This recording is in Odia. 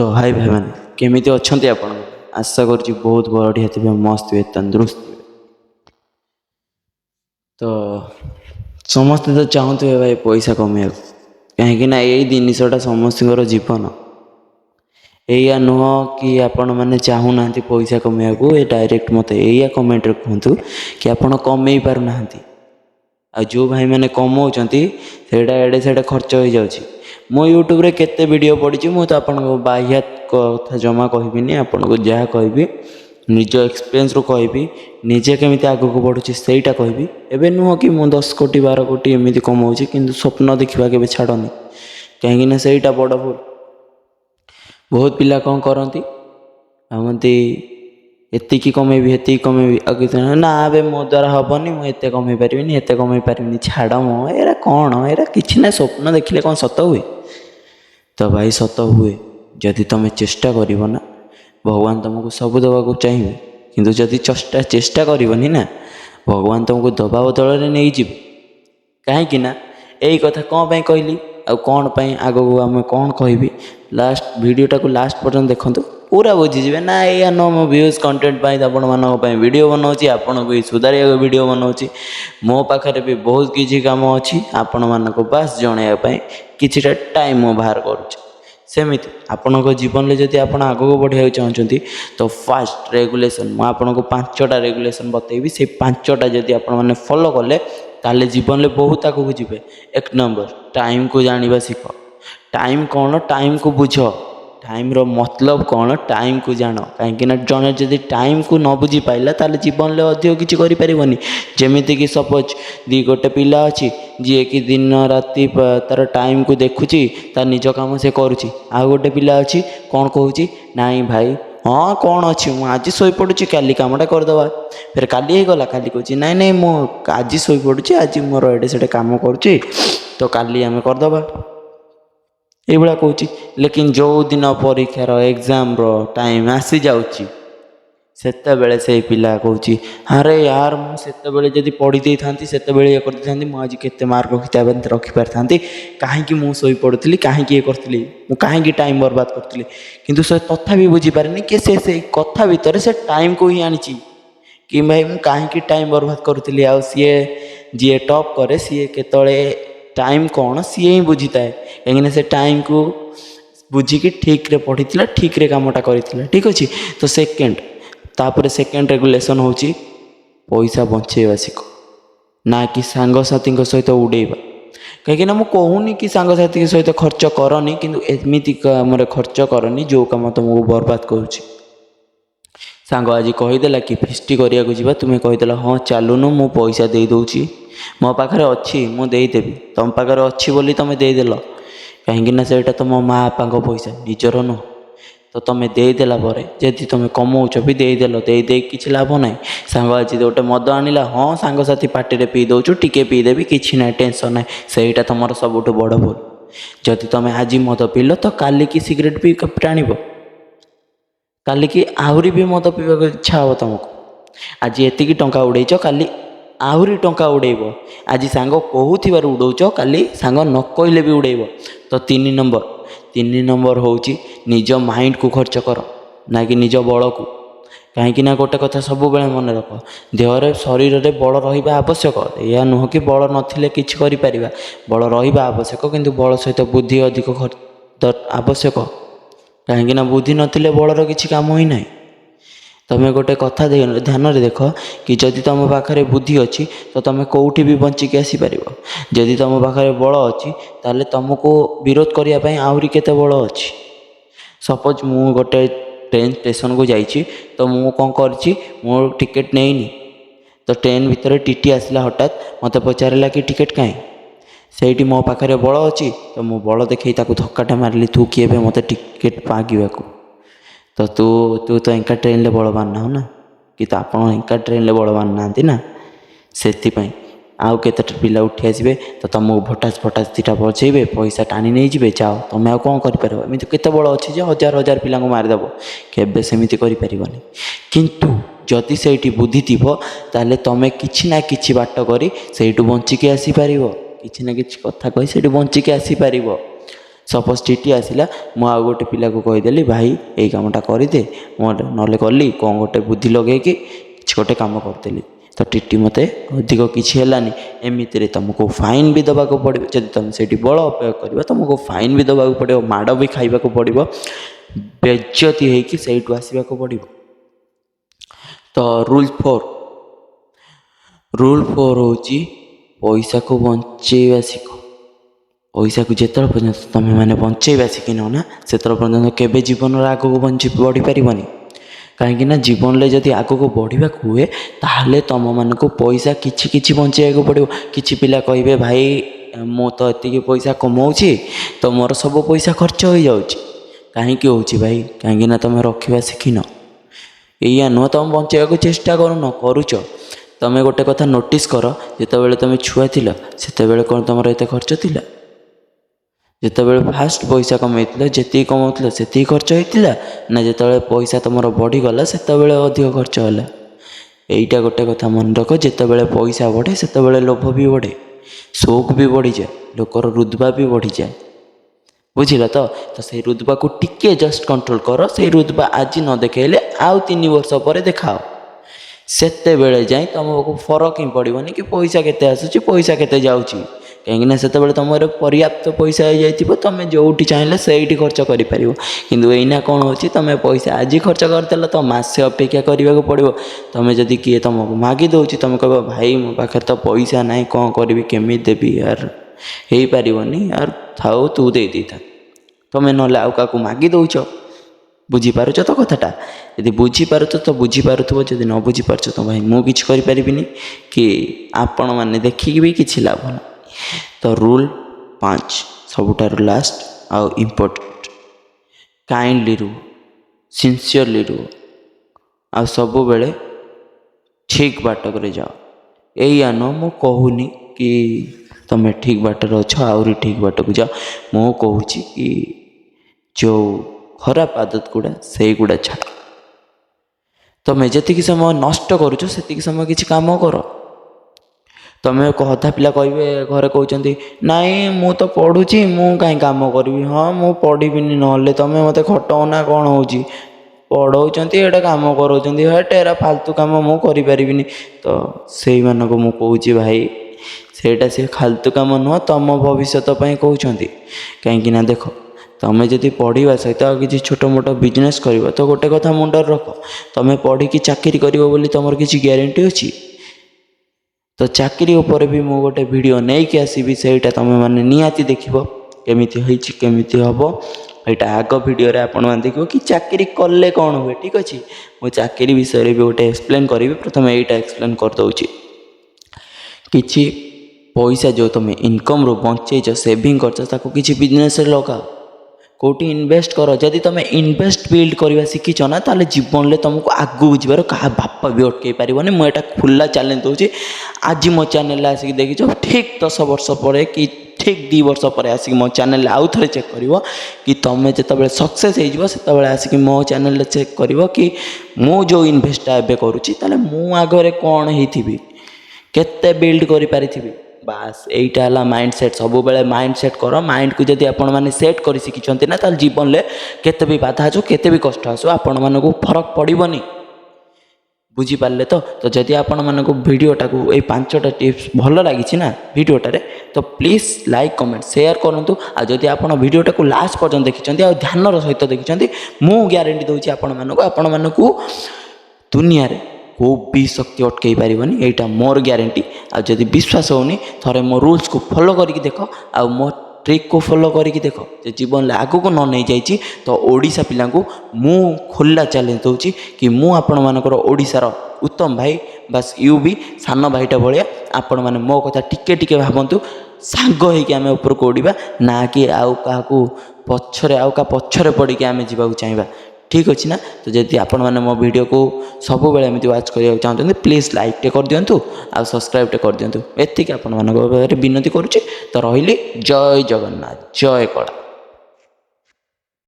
तो हाय भाई मैंने केमिति अच्छे आप आशा कर बहुत बढ़िया थे मस्त थे तंदुरुस्त थे। तो समस्ते तो चाहते भाई पैसा कमे कहीं यही जिनटा समस्त जीवन या नुह कि आपण मैंने चाहूना पैसा कमेया को ये डायरेक्ट मत या कमेंट कहतु कि आपण कमे पारना आ जो भाई मैंने कमाऊँच एडे से खर्च हो जाऊँगी मो यूट्यूब रे केते वीडियो पड़ी मुझे आपको बाह्यात कथा जमा कहबी आपन को जहाँ कहि निज एक्सपीरियंस रू कहि निजे केमिति आग को बढ़ुची सेटा कहि एबे नुह कि मु 10 कोटी 12 कोटी एमती कमाऊँगी किंतु स्वप्न देखा के छाड़नी कहीं सेटा बड़ भूल। बहुत पिला कौन करती भावती एतिकी कमेबी एतिकी कमेबी आ कि ना बे मो द्वारा हेनी मुझे कमे पारि एत कमे पारि छाड़ मो एरा कौन एरा कि ना स्वप्न देखिले कौन सत हुए। तो भाई सत हुए जदि तुम चेष्टा कर ना भगवान तुमको सब दबा चाहिए किंतु जदि चेष्टा करनी ना भगवान तुमको दबा बदल में नहीं जीव कहीं यही कथा कौन पाई कहली आ कौन पाई आग को आम कौन कहि लास्ट वीडियोटा को लास्ट पर्यटन देखते पूरा बुझीजे ना या न मो व्यूज कंटेंट पाई आपण मानी वीडियो बनाऊँगी आपन को सुधारिया वीडियो बनाऊँगी मो पाखे भी बहुत किसी कम अच्छी आपण मानक बास जनवाई किछिटा टाइम मो बाहर करुँच सेमिति आपण जीवन में जब आप आग को बढ़िया चाहते तो फास्ट रेगुलेशन मुझे आपको 5टा रेगुलेशन बतेबी से 5टा जदि आपने फॉलो कले ताले जीवन में बहुत आगू जीवे। 1 नंबर टाइम को जानिबा सीख टाइम कौन टाइम को बुझ टाइम रो मतलब कौन टाइम को जान कहीं जड़े जदि टाइम को न बुझी पाइला ताले जीवन में अधिक किसी करें जमीती कि सपोज गोटे पिला अच्छी जी कि दिन राति तार टाइम को देखुची तार निज काम से करुच्ची आ गोटे पिला अच्छी कौन कहूँ नाई भाई हाँ कौन अच्छी मुझे आज शोपड़ी काली कमटा करदे फिर काली गला काली कहूँ नाई नाई मु आज शोपड़ी आज मोर एडे से काम करुच्ची तो काली आम करदे ये कहूँ। लेकिन जो दिन परीक्षार एग्जाम टाइम आसी जाऊँगी सेतबेले से पिला कहूँ अरे यार मुझे जदि पढ़ी दे था ये कर मुझे केते मार्क रखिपार था कहीं मुझे शोई पड़ी कहीं ये करी कहीं टाइम बर्बाद करी किंतु से तथा भी बुझीपारे कि से कथा भितर से टाइम को ही आनी कि भाई मुझे कहीं टाइम बर्बाद करी आ सी जी टॉप करे सी केतले टाइम कौन सी ही बुझी थाए कहीं से टाइम को बुझिकी ठीक रे पढ़ी ठीक रे कामटा करी ठीक अच्छे। तो सेकेंड रेगुलेशन हूँ पैसा बचेवा सीख ना कि सांगसाथी सहित उड़ेबा कहीं मुझे कहूनी कि सांगसाथी सहित खर्च करनी किंतु एमती कम खर्च करनी जो कम तुमको बर्बाद करुच्ची। सांग आज कहीदेला कि फिस्ट करा तुम्हें कहीदेला हाँ चलुनु मु पैसा दे दूची मो पाखे अच्छी मुदेदेवी तुम पाखे अच्छी बोली तुम देदेल कहीं से तुम माँ बापा पैसा निजर नुह तो तुम देदेला जदि तुम कमाऊच भी देदेल दे किसी लाभ ना। सांग आज गोटे मद आनिला हाँ सांगसाथी पार्टी पी दौचु टिके पीदेवी कि ना टेंशन ना सहीटा तुम सबुठ बड़ भूल। जदि तुम आज मद पील तो काली की सिगरेट भी टाण काली की आहरी भी मद पीवा इच्छा हे तुमको आज एतिकी टंका उड़ेच काली आहरी टंका उड़ेब आज सांग कहूबार उड़ौच काली सांग न कहले भी उड़ेब। तो 3 नंबर हूँ निज माइंड को खर्च कर ना कि निज बल को कहीं गोटे कथा सब बेले मन रख देहरे शरीर में बल रहा आवश्यक यह नुह कि बल नथिले किछि करि परिबा बल रहा आवश्यक किंतु बल सहित बुद्धि अधिक आवश्यक कहीं बुद्धि नथिले बलर किछि काम ही ना। तुम गोटे कथा ध्यान देख कि जदि तुम पाखे बुद्धि अच्छी तो तुम कौटी भी बंचिकी आसीपर जदि तुम पाखे बल अच्छी ताले तुमको विरोध करने आहरी केते बल अच्छी। सपोज मु गोटे ट्रेन स्टेशन को जाइए तो मु कौन कर मोर टिकेट नहीं तो ट्रेन भितर टीटी आसला हठात मत पचारा कि टिकेट कहीं से मो पाखे बल अच्छी तो मु बल देखी धक्काटा मारिली तू किए मत टिकेट मांगवा तो तू तो एंका ट्रेन बलवान ना हो ना कि तो आप ट्रेन बलवान ना से आउ केते पिला उठी आसबे तो तुमको भटास फटास दुटा बचेबे पैसा टाणी नहीं जी जाओ तुम आ कौन कर एमती केते बल अच्छे हजार हजार पिला मारिदेव केबे सेमिति करि परिबनी। किंतु जदि से बुद्धि थी ताले तुम किछि ना किछि बाट करी से बंचिकी आसीपर किछि ना किछि कथा कही से बंचिकी आसीपर ସପୋଜ୍ ଟିଟି ଆସିଲା, ମୁଁ ଆଉ ଗୋଟେ ପିଲାକୁ କହିଦେଲି ଭାଇ ଏଇ କାମଟା କରିଦେ, ମୁଁ ନହେଲେ କଲି କ'ଣ ଗୋଟେ ବୁଦ୍ଧି ଲଗେଇକି କିଛି ଗୋଟେ କାମ କରିଦେଲି, ତ ଟିଟି ମୋତେ ଅଧିକ କିଛି ହେଲାନି। ଏମିତିରେ ତୁମକୁ ଫାଇନ୍ ବି ଦେବାକୁ ପଡ଼ିବ। ଯଦି ତୁମେ ସେଇଠି ବଳ ଉପଯୋଗ କରିବ ତୁମକୁ ଫାଇନ୍ ବି ଦେବାକୁ ପଡ଼ିବ, ମାଡ଼ ବି ଖାଇବାକୁ ପଡ଼ିବ, ବେଜ୍ଜତି ହେଇକି ସେଇଠୁ ଆସିବାକୁ ପଡ଼ିବ। ତ ରୁଲ୍ 4 ହେଉଛି ପଇସାକୁ ବଞ୍ଚେଇବା ଶିଖ। ପଇସାକୁ ଯେତେବେଳେ ପର୍ଯ୍ୟନ୍ତ ତୁମେମାନେ ବଞ୍ଚେଇବା ଶିଖିନ ନା, ସେତେବେଳେ ପର୍ଯ୍ୟନ୍ତ କେବେ ଜୀବନରେ ଆଗକୁ ବଢ଼ିପାରିବନି। କାହିଁକିନା ଜୀବନରେ ଯଦି ଆଗକୁ ବଢ଼ିବାକୁ ହୁଏ ତାହେଲେ ତୁମମାନଙ୍କୁ ପଇସା କିଛି କିଛି ବଞ୍ଚେଇବାକୁ ପଡ଼ିବ। କିଛି ପିଲା କହିବେ ଭାଇ ମୁଁ ତ ଏତିକି ପଇସା କମାଉଛି ତ ମୋର ସବୁ ପଇସା ଖର୍ଚ୍ଚ ହୋଇଯାଉଛି। କାହିଁକି ହେଉଛି ଭାଇ? କାହିଁକିନା ତୁମେ ରଖିବା ଶିଖିନ। ଏଇଆ ନୁହଁ ତୁମେ ବଞ୍ଚେଇବାକୁ ଚେଷ୍ଟା କରୁଛ। ତୁମେ ଗୋଟେ କଥା ନୋଟିସ୍ କର, ଯେତେବେଳେ ତୁମେ ଛୁଆ ଥିଲ ସେତେବେଳେ କ'ଣ ତୁମର ଏତେ ଖର୍ଚ୍ଚ ଥିଲା? ଯେତେବେଳେ ଫାଷ୍ଟ ପଇସା କମେଇଥିଲ ଯେତିକି କମାଉଥିଲ ସେତିକି ଖର୍ଚ୍ଚ ହେଇଥିଲା, ନା ଯେତେବେଳେ ପଇସା ତୁମର ବଢ଼ିଗଲା ସେତେବେଳେ ଅଧିକ ଖର୍ଚ୍ଚ ହେଲା? ଏଇଟା ଗୋଟେ କଥା ମନେ ରଖ, ଯେତେବେଳେ ପଇସା ବଢ଼େ ସେତେବେଳେ ଲୋଭ ବି ବଢ଼େ, ସଉକ ବି ବଢ଼ିଯାଏ, ଲୋକର ରୁତବା ବି ବଢ଼ିଯାଏ। ବୁଝିଲ ତ? ସେଇ ରୁତବାକୁ ଟିକେ ଜଷ୍ଟ କଣ୍ଟ୍ରୋଲ କର। ସେଇ ରୁତବା ଆଜି ନ ଦେଖେଇଲେ ଆଉ 3 ବର୍ଷ ପରେ ଦେଖାଅ। ସେତେବେଳେ ଯାଇ ତୁମକୁ ଫରକ ହିଁ ପଡ଼ିବନି କି ପଇସା କେତେ ଆସୁଛି ପଇସା କେତେ ଯାଉଛି। କାହିଁକିନା ସେତେବେଳେ ତୁମର ପର୍ଯ୍ୟାପ୍ତ ପଇସା ହେଇଯାଇଥିବ, ତୁମେ ଯେଉଁଠି ଚାହିଁଲେ ସେଇଠି ଖର୍ଚ୍ଚ କରିପାରିବ। କିନ୍ତୁ ଏଇନା କ'ଣ ହେଉଛି, ତୁମେ ପଇସା ଆଜି ଖର୍ଚ୍ଚ କରିଦେଲ ତ ମାସେ ଅପେକ୍ଷା କରିବାକୁ ପଡ଼ିବ। ତୁମେ ଯଦି କିଏ ତୁମକୁ ମାଗି ଦେଉଛି ତୁମେ କହିବ ଭାଇ ମୋ ପାଖରେ ତ ପଇସା ନାହିଁ, କ'ଣ କରିବି, କେମିତି ଦେବି ୟାର, ହେଇପାରିବନି ୟାର, ଥାଉ ତୁ ଦେଇଥା। ତୁମେ ନହେଲେ ଆଉ କାହାକୁ ମାଗି ଦେଉଛ। ବୁଝିପାରୁଛ ତ କଥାଟା? ଯଦି ବୁଝିପାରୁଛ ତ ବୁଝିପାରୁଥିବ, ଯଦି ନ ବୁଝିପାରୁଛ ତ ଭାଇ ମୁଁ କିଛି କରିପାରିବିନି, କି ଆପଣମାନେ ଦେଖିକି ବି କିଛି ଲାଭ ନାହିଁ। ତ ରୁଲ୍ 5 ସବୁଠାରୁ ଲାଷ୍ଟ ଆଉ ଇମ୍ପୋର୍ଟାଣ୍ଟ, କାଇଣ୍ଡଲି ରୁହ, ସିନସିୟରଲି ରୁହ, ଆଉ ସବୁବେଳେ ଠିକ୍ ବାଟରେ ଯାଅ। ଏଇଆ ନୁହଁ, ମୁଁ କହୁନି କି ତୁମେ ଠିକ୍ ବାଟରେ ଅଛ ଆହୁରି ଠିକ୍ ବାଟକୁ ଯାଅ। ମୁଁ କହୁଛି କି ଯେଉଁ ଖରାପ ଆଦତ ଗୁଡ଼ା ସେଇଗୁଡ଼ା ଛାଡ଼। ତୁମେ ଯେତିକି ସମୟ ନଷ୍ଟ କରୁଛ ସେତିକି ସମୟ କିଛି କାମ କର। ତୁମେ ଅଧା ପିଲା କହିବେ, ଘରେ କହୁଛନ୍ତି ନାଇଁ ମୁଁ ତ ପଢ଼ୁଛି ମୁଁ କାହିଁ କାମ କରିବି। ହଁ ମୁଁ ପଢ଼ିବିନି, ନହେଲେ ତୁମେ ମୋତେ ଖଟାଅ ନା କ'ଣ ହେଉଛି? ପଢ଼ଉଛନ୍ତି ଏଇଟା କାମ କରାଉଛନ୍ତି, ହେଟେ ଏରା ଫାଲତୁ କାମ ମୁଁ କରିପାରିବିନି। ତ ସେଇମାନଙ୍କୁ ମୁଁ କହୁଛି ଭାଇ ସେଇଟା ସେ ଫାଲତୁ କାମ ନୁହଁ, ତୁମ ଭବିଷ୍ୟତ ପାଇଁ କହୁଛନ୍ତି। କାହିଁକିନା ଦେଖ, ତୁମେ ଯଦି ପଢ଼ିବା ସହିତ ଆଉ କିଛି ଛୋଟ ମୋଟ ବିଜନେସ୍ କରିବ ତ ଗୋଟେ କଥା ମୁଣ୍ଡରେ ରଖ, ତୁମେ ପଢ଼ିକି ଚାକିରି କରିବ ବୋଲି ତୁମର କିଛି ଗ୍ୟାରେଣ୍ଟି ଅଛି? ତ ଚାକିରି ଉପରେ ବି ମୁଁ ଗୋଟେ ଭିଡ଼ିଓ ନେଇକି ଆସିବି, ସେଇଟା ତୁମେମାନେ ନିହାତି ଦେଖିବ କେମିତି ହେଇଛି କେମିତି ହେବ। ଏଇଟା ଆଗ ଭିଡ଼ିଓରେ ଆପଣମାନେ ଦେଖିବ କି ଚାକିରି କଲେ କ'ଣ ହୁଏ। ଠିକ୍ ଅଛି, ମୁଁ ଚାକିରି ବିଷୟରେ ବି ଗୋଟେ ଏକ୍ସପ୍ଲେନ୍ କରିବି। ପ୍ରଥମେ ଏଇଟା ଏକ୍ସପ୍ଲେନ୍ କରିଦେଉଛି। କିଛି ପଇସା ଯେଉଁ ତୁମେ ଇନକମ୍ରୁ ବଞ୍ଚେଇଛ, ସେଭିଂ କରିଛ, ତାକୁ କିଛି ବିଜନେସ୍ରେ ଲଗାଅ, କେଉଁଠି ଇନଭେଷ୍ଟ କର। ଯଦି ତୁମେ ଇନଭେଷ୍ଟ ବିଲ୍ଡ କରିବା ଶିଖିଛ ନା, ତାହେଲେ ଜୀବନରେ ତୁମକୁ ଆଗକୁ ଯିବାର କାହା ବାପ ବି ଅଟକାଇ ପାରିବନି। ମୁଁ ଏଇଟା ଖୋଲା ଚ୍ୟାଲେଞ୍ଜ ଦେଉଛି। ଆଜି ମୋ ଚ୍ୟାନେଲରେ ଆସିକି ଦେଖିଛ, ଠିକ୍ 10 ବର୍ଷ ପରେ କି ଠିକ୍ 2 ବର୍ଷ ପରେ ଆସିକି ମୋ ଚ୍ୟାନେଲରେ ଆଉ ଥରେ ଚେକ୍ କରିବ କି ତୁମେ ଯେତେବେଳେ ସକ୍ସେସ୍ ହେଇଯିବ ସେତେବେଳେ ଆସିକି ମୋ ଚ୍ୟାନେଲରେ ଚେକ୍ କରିବ କି ମୁଁ ଯେଉଁ ଇନଭେଷ୍ଟଟା ଏବେ କରୁଛି ତାହେଲେ ମୁଁ ଆଗରେ କ'ଣ ହେଇଥିବି, କେତେ ବିଲ୍ଡ କରିପାରିଥିବି। ବାସ୍ ଏଇଟା ହେଲା ମାଇଣ୍ଡ ସେଟ୍। ସବୁବେଳେ ମାଇଣ୍ଡ ସେଟ୍ କର। ମାଇଣ୍ଡକୁ ଯଦି ଆପଣମାନେ ସେଟ୍ କରି ଶିଖିଛନ୍ତି ନା, ତାହେଲେ ଜୀବନରେ କେତେ ବି ବାଧା ଆସୁ, କେତେ ବି କଷ୍ଟ ଆସୁ, ଆପଣମାନଙ୍କୁ ଫରକ ପଡ଼ିବନି। ବୁଝିପାରିଲେ ତ? ତ ଯଦି ଆପଣମାନଙ୍କୁ ଭିଡ଼ିଓଟାକୁ ଏଇ 5ଟା ଟିପ୍ସ ଭଲ ଲାଗିଛି ନା ଭିଡ଼ିଓଟାରେ, ତ ପ୍ଲିଜ୍ ଲାଇକ୍ କମେଣ୍ଟ ସେୟାର କରନ୍ତୁ। ଆଉ ଯଦି ଆପଣ ଭିଡ଼ିଓଟାକୁ ଲାଷ୍ଟ ପର୍ଯ୍ୟନ୍ତ ଦେଖିଛନ୍ତି ଆଉ ଧ୍ୟାନର ସହିତ ଦେଖିଛନ୍ତି, ମୁଁ ଗ୍ୟାରେଣ୍ଟି ଦେଉଛି ଆପଣମାନଙ୍କୁ ଦୁନିଆରେ କେଉଁ ବି ଶକ୍ତି ଅଟକାଇ ପାରିବନି। ଏଇଟା ମୋର ଗ୍ୟାରେଣ୍ଟି। ଆଉ ଯଦି ବିଶ୍ୱାସ ହେଉନି, ଥରେ ମୋ ରୁଲ୍ସକୁ ଫଲୋ କରିକି ଦେଖ, ଆଉ ମୋ ଟ୍ରିକ୍କୁ ଫଲୋ କରିକି ଦେଖ। ଯେ ଜୀବନରେ ଆଗକୁ ନ ନେଇଯାଇଛି ତ ଓଡ଼ିଶା ପିଲାଙ୍କୁ ମୁଁ ଖୋଲା ଚ୍ୟାଲେଞ୍ଜ ଦେଉଛି କି ମୁଁ ଆପଣମାନଙ୍କର ଓଡ଼ିଶାର ଉତ୍ତମ ଭାଇ, ବାସ୍ ୟୁ ବି ସାନ ଭାଇଟା ଭଳିଆ। ଆପଣମାନେ ମୋ କଥା ଟିକେ ଟିକେ ଭାବନ୍ତୁ। ସାଙ୍ଗ ହେଇକି ଆମେ ଉପରକୁ ଉଡ଼ିବା, ନା କି ଆଉ କାହା ପଛରେ ପଡ଼ିକି ଆମେ ଯିବାକୁ ଚାହିଁବା। ଠିକ୍ ଅଛି ନା? ତ ଯଦି ଆପଣମାନେ ମୋ ଭିଡ଼ିଓକୁ ସବୁବେଳେ ଏମିତି ୱାଚ୍ କରିବାକୁ ଚାହୁଁଛନ୍ତି, ପ୍ଲିଜ୍ ଲାଇକ୍ଟେ କରିଦିଅନ୍ତୁ ଆଉ ସବସ୍କ୍ରାଇବ୍ଟେ କରିଦିଅନ୍ତୁ। ଏତିକି ଆପଣମାନଙ୍କ ପାଖରେ ବିନତି କରୁଛି। ତ ରହିଲି। ଜୟ ଜଗନ୍ନାଥ, ଜୟ କଳା।